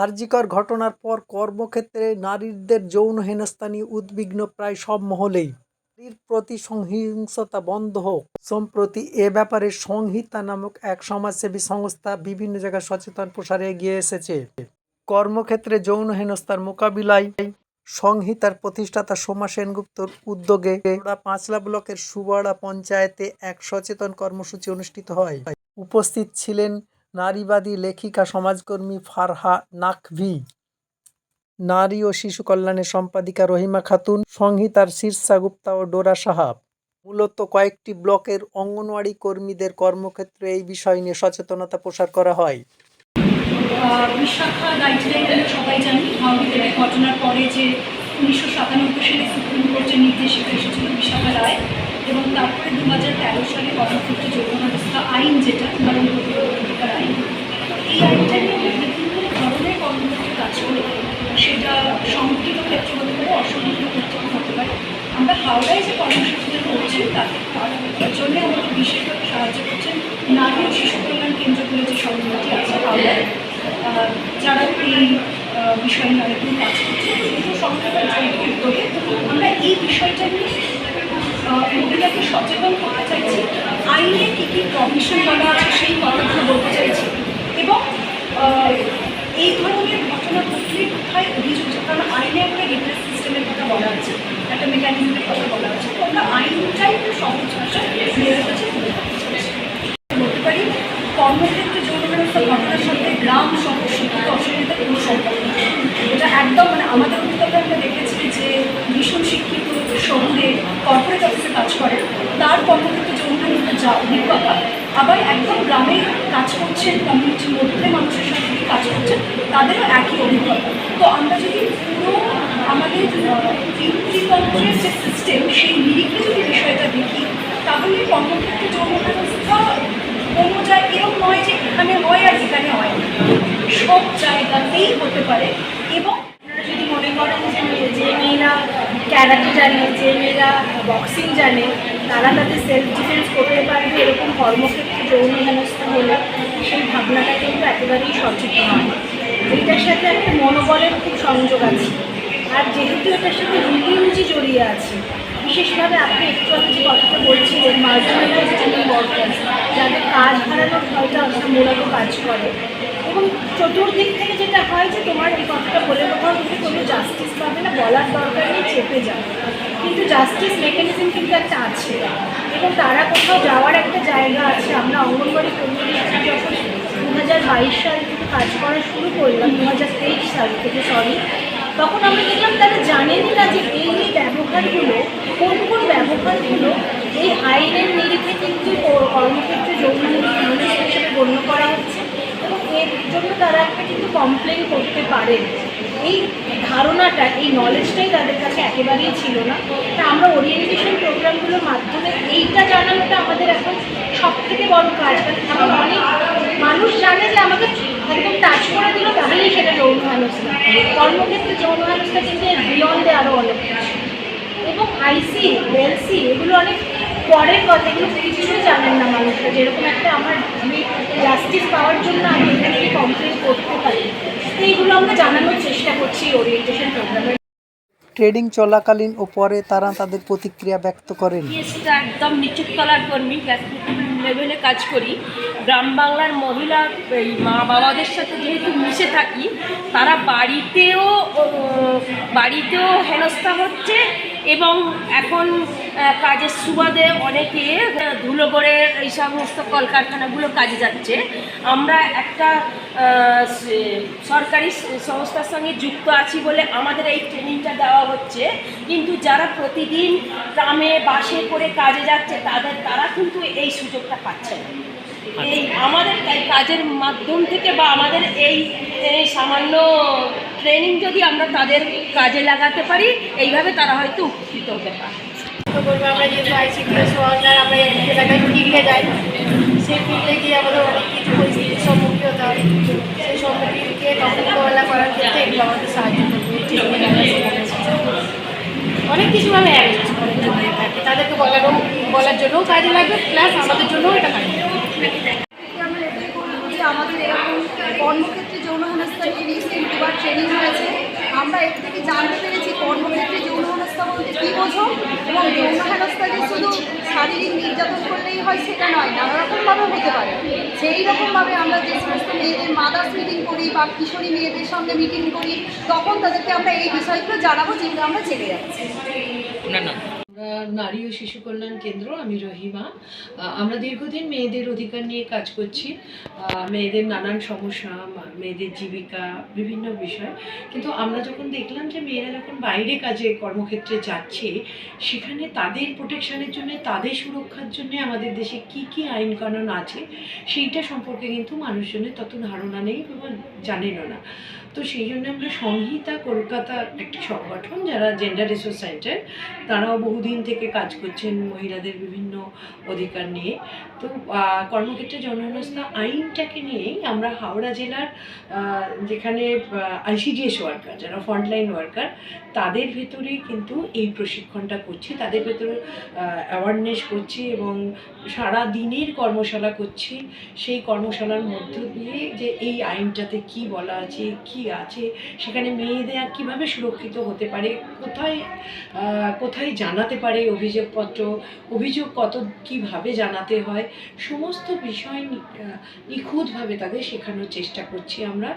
আরজিকর ঘটনার পর কর্মক্ষেত্রে নারীদের যৌন হেনস্থা নিয়ে উদ্বিগ্ন প্রায় সব মহলেই। নারীর প্রতি সহিংসতা বন্ধ হোক। সম্প্রতি এ ব্যাপারে সংহিতা নামক এক সমাজসেবী সংস্থা বিভিন্ন জায়গায় সচেতন প্রসারে এগিয়ে এসেছে। কর্মক্ষেত্রে যৌন হেনস্থার মোকাবিলায় সংহিতার প্রতিষ্ঠাতা সোমা সেনগুপ্তর উদ্যোগে পাঁচলা ব্লকের সুবাড়া পঞ্চায়েতে এক সচেতন কর্মসূচি অনুষ্ঠিত হয়। উপস্থিত ছিলেন নারীবাদী লেখিকা সমাজকর্মী ফারহা নাকভি, নারী ও শিশু কল্যাণের সম্পাদিকা রহিমা খাতুন, সংহিতার শীর্ষা গুপ্তা ও ডোরা সাহাব। মূলত কয়েকটি ব্লকের অঙ্গনওয়াড়ি কর্মীদের কর্মক্ষেত্রে এই বিষয় নিয়ে সচেতনতা প্রসার করা হয়। বিশাখা গাইডলাইন সবাই জানি, হাওড়িতে ঘটনার পরে যে 1997 সালে সুপ্রিম কোর্টের নির্দেশে এসেছিল বিশাখা রায়, এবং তারপরে 2013 সালে কর্মক্ষেত্রে যৌন হেনস্থা আইন, যেটা নারী প্রতিরোধ অধিকার আইন, এই আইনটা নিয়ে বিভিন্ন ধরনের কর্মক্ষেত্রে কাজ করে, সেটা সংগঠিত ক্ষেত্রে হতে পারে, অসংগঠিত ক্ষেত্রে হতে পারে। আমরা হাওড়ায় যে কর্মসূচিটা করছি তার জন্য আমাদের বিশেষভাবে সাহায্য করছেন নারী ও শিশু কল্যাণ কেন্দ্রগুলো যে সংগঠনটি আছে হাওড়ায়, যারা এই বিষয় নিয়ে অনেকদিন কাজ করছে। কিন্তু সংগঠনের যৌথ উদ্যোগে আমরা এই বিষয়টা নিয়ে মহিলাকে সচেতন করতে চাইছি, আইনে কী কী প্রভিশন বলা আছে সেই কথাগুলো বলতে চাইছি, এবং এই ধরনের ঘটনা ঘটলে কোথায় অভিযোগ, কারণ আইনে একটা রিপ্রেস সিস্টেমের কথা বলা আছে, একটা মেকানিজমের কথা বলা আছে। তো আমরা আইনটাই একটু সহজ ভাষায় মেয়েদের কাছে তুলে ধরতে চাইছি। বলতে পারি কর্মক্ষেত্রে যৌন হেনস্থা ঘটনার সাথে গ্রাম শহর শিক্ষিত অসুবিধা কোনো সম্পর্ক নেই। এটা একদম আমাদের অভিজ্ঞতা আমরা দেখেছি যে ভীষণ শিক্ষিত শহরে কর্পোরেট অফিসে কাজ করে, তার কর্মক্ষেত্রে যৌন হেনস্থার যা অভিজ্ঞতা, আবার একদম গ্রামে কাজ করছেন, কমিউনিটির মধ্যে মানুষের সাথে কাজ করছেন, তাদেরও একই অভিজ্ঞতা। তো আমরা যদি পুরো আমাদের পিতৃতন্ত্রের যে সিস্টেম সেই নিরিখে যদি বিষয়টা দেখি, তাহলে কর্মক্ষেত্রে যৌন হেনস্থা কোনো জায়গায় এরকম নয় যে এখানে হয় আর এখানে হয় না, সব জায়গাতেই হতে পারে। এবং আপনারা যদি মনে করেন যে মেয়েরা ক্যারাটে জানে, যে মেয়েরা বক্সিং জানে, তারা তাদের সেলফ ডিফেন্স করতে পারবে, এরকম কর্মক্ষেত্রে যৌন হেনস্থা হলে সেই ভাবনাটা কিন্তু একেবারেই সঠিক নয়। এটার সাথে একটা মনোবলের খুব সংযোগ আছে, আর যেহেতু এটার সাথে রুজি জড়িয়ে আছে, বিশেষভাবে আপনি একটু আগে যে কথাটা বলছিলেন মার্জিনালাইজড ওয়ার্কার্স, যাদের কাজ হারানোর ভয়টা মূলত কাজ করে, এবং চতুর্দিক থেকে যেটা হয় যে তোমার এই কথাটা বলে কোথাও কিন্তু কোনো জাস্টিস পাবে না, বলার দরকার নেই, চেপে যাবে, কিন্তু জাস্টিস মেকানিজম কিন্তু একটা আছে, এবং তারা কোথাও যাওয়ার একটা জায়গা আছে। আমরা অঙ্গনওয়াড়ি কর্মীদের যখন 2022 সাল থেকে কাজ করা শুরু করলাম, 2023 সাল থেকে তখন আমরা দেখলাম তারা জানেনই না যে এই ব্যবহারগুলো, কোন কোন ব্যবহারগুলো এই আইনের নিরিখে কিন্তু কর্মক্ষেত্রে যৌন হেনস্থা হিসেবে গণ্য করা হচ্ছে, এবং এর জন্য তারা একটা কিন্তু কমপ্লেন করতে পারেন। এই ধারণাটা, এই নলেজটাই তাদের কাছে একেবারেই ছিল না। তা আমরা ওরিয়েন্টেশন প্রোগ্রামগুলোর মাধ্যমে এইটা জানানোটা আমাদের এখন সব থেকে বড় কাজ। কারণ অনেক মানুষ জানে যে আমাকে একদম টাচ করে দিল তাহলেই সেটা যৌন হেনস্থা, কর্মক্ষেত্রে যৌন হেনস্থা কিন্তু এর বিয়ন্ডে আরও অনেক কিছু, এবং আইসি এলসি এগুলো অনেক পরের কথা, এগুলো কিছুই জানেন না মানুষরা। যেরকম একটা আমি জাস্টিস পাওয়ার জন্য আমি এখান থেকে কমপ্লেন করতে পারি, তো এইগুলো আমরা জানানোর চেষ্টা করছি ওরিয়েন্টেশন প্রোগ্রামে। ট্রেনিং চলাকালীন ও পরে তারা তাদের প্রতিক্রিয়া ব্যক্ত করেন। একদম নিচের তলার কর্মী, লেভেলে কাজ করি। গ্রাম বাংলার মহিলা এই মা বাবাদের সাথে যেহেতু মিশে থাকি, তারা বাড়িতেও হেনস্থা হচ্ছে, এবং এখন কাজের সুবাদে অনেকে ধুলোগড়ের এই সমস্ত কলকারখানাগুলো কাজে যাচ্ছে। আমরা একটা সরকারি সংস্থার সঙ্গে যুক্ত আছি বলে আমাদের এই ট্রেনিংটা দেওয়া হচ্ছে, কিন্তু যারা প্রতিদিন ট্রামে বাসে করে কাজে যাচ্ছে তারা কিন্তু এই সুযোগটা পাচ্ছে না। এই আমাদের কাজের মাধ্যম থেকে বা আমাদের এই সামান্য ট্রেনিং যদি আমরা তাদের কাজে লাগাতে পারি, এইভাবে তারা হয়তো উপকৃত হতে পারে। আমরা যেহেতু আইসিডিএস ওয়ার্কার, আমরা এক জায়গায় ফিল্ডে যাই, সেই ফিল্ডে গিয়ে আমাদের অনেক কিছু পরিস্থিতির সম্মুখীন হতে হয়। সেই সম্মুখীনকে মোকাবেলা করার ক্ষেত্রে এগুলো আমাদের সাহায্য করবে। অনেক কিছু আমি অ্যারেঞ্জ করে থাকি, তাদেরকে বলার জন্যও কাজে লাগবে, প্লাস আমাদের জন্যও এটা কাজে লাগবে। আমরা এটাই করবো যে আমাদের এরকম কর্মক্ষেত্রে যৌন হেনস্থার রিসেন্ট আমরা এর থেকে জানতে পেরেছি কর্মক্ষেত্রে যৌন হেনস্থা বলতে কী বোঝো, এবং যৌন হেনস্থা যে শুধু শারীরিক নির্যাতন করলেই হয় সেটা নয়, নানা রকমভাবে হতে পারে। সেই রকমভাবে আমরা যে সমস্ত মেয়েদের মাদার্স মিটিং করি বা কিশোরী মেয়েদের সঙ্গে মিটিং করি, তখন তাদেরকে আমরা এই বিষয়গুলো জানাবো যেগুলো আমরা জেনে যাচ্ছি। আমরা নারী ও শিশু কল্যাণ কেন্দ্র, আমি রহিমা। আমরা দীর্ঘদিন মেয়েদের অধিকার নিয়ে কাজ করছি, মেয়েদের নানান সমস্যা, মেয়েদের জীবিকা, বিভিন্ন বিষয়। কিন্তু আমরা যখন দেখলাম যে মেয়েরা যখন বাইরে কাজে কর্মক্ষেত্রে যাচ্ছে, সেখানে তাদের প্রোটেকশনের জন্য, তাদের সুরক্ষার জন্য আমাদের দেশে কি কি আইন কানুন আছে সেইটা সম্পর্কে কিন্তু মানুষজনের তত ধারণা নেই বা জানেনও না। তো সেই জন্য আমরা সংহিতা কলকাতার একটি সংগঠন, যারা জেন্ডার রিসোর্স সেন্টার, তারাও বহুদিন থেকে কাজ করছেন মহিলাদের বিভিন্ন অধিকার নিয়ে। তো কর্মক্ষেত্রে যৌন হেনস্থা আইনটাকে নিয়েই আমরা হাওড়া জেলার যেখানে আইসিডিএস ওয়ার্কার, যারা ফ্রন্টলাইন ওয়ার্কার, তাদের ভেতরেই কিন্তু এই প্রশিক্ষণটা করছি, তাদের ভেতরে অ্যাওয়ারনেস করছি এবং সারা দিনের কর্মশালা করছি। সেই কর্মশালার মধ্য দিয়ে যে এই আইনটাতে কি বলা আছে, কি আছে, সেখানে মেয়েদের কীভাবে সুরক্ষিত হতে পারে, কোথায় জানাতে পারে অভিযোগপত্র, অভিযোগ কীভাবে জানাতে হয়, সমস্ত বিষয় নিখুঁতভাবে তাদের শেখানোর চেষ্টা করছি আমরা।